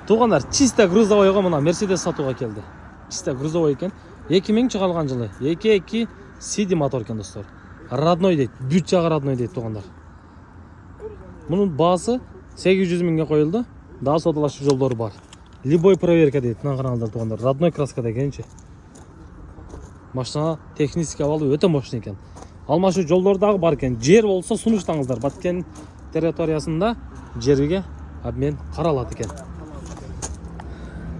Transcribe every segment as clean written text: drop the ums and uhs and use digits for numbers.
Туғандар, чисто грузовойға мына Mercedes сатуға келді. Чисто грузовой екен. 2000 шығалған жылы. 2.2 CD мотор екен достар. Родной дейді. Бүт жағы родной дейді туғандар. Мұның басы 800 мыңға қойылды. Daha содалашы жолдары бар. Любой проверка дейді. Мына қараңыздар туғандар. Родной краскада екенші. Машина технический авалы өте мощный екен. Алмашы жолдардағы бар екен. Жер болса сұныштаңыздар. Баткен территориясында жерге обмен қаралады екен.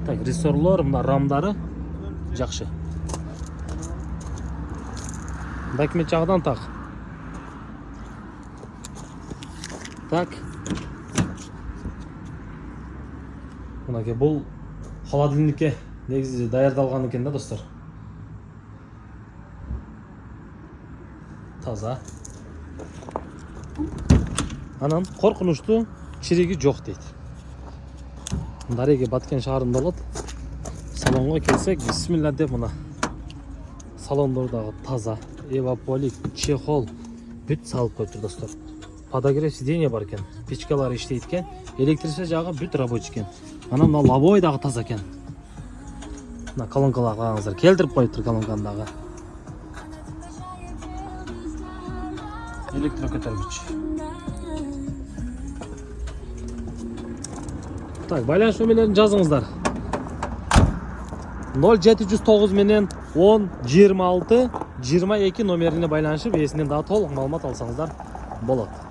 Так, рессорлар, мына рамдары жақсы. Бәкмет жағынан так. Так. Мынаке бұл холодильникке негізі даярдалған екен да достар. Таза. Анан қорқынышты чириги жоқ дейді. Дареге Баткен шаарында болот. Салонға келсек, бисмилла деп мына салондордағы таза, эваполик, чехол бүт салып қойыпты достар. Подогрев сиденье бар екен, печкалар иштейт екен, электричество жағы бүт рабочий екен. Ана мына лобойдағы таза екен. Мына колонкаларға қараңыздар, келтіріп қойыптыр колонкадағы. Электрокөтергіч. Так, байланыш нөмірлерін жазыңыздар. 0709 менен 10 26 22 номеріне байланышып, есінен daha толық малымат алсаңыздар болады.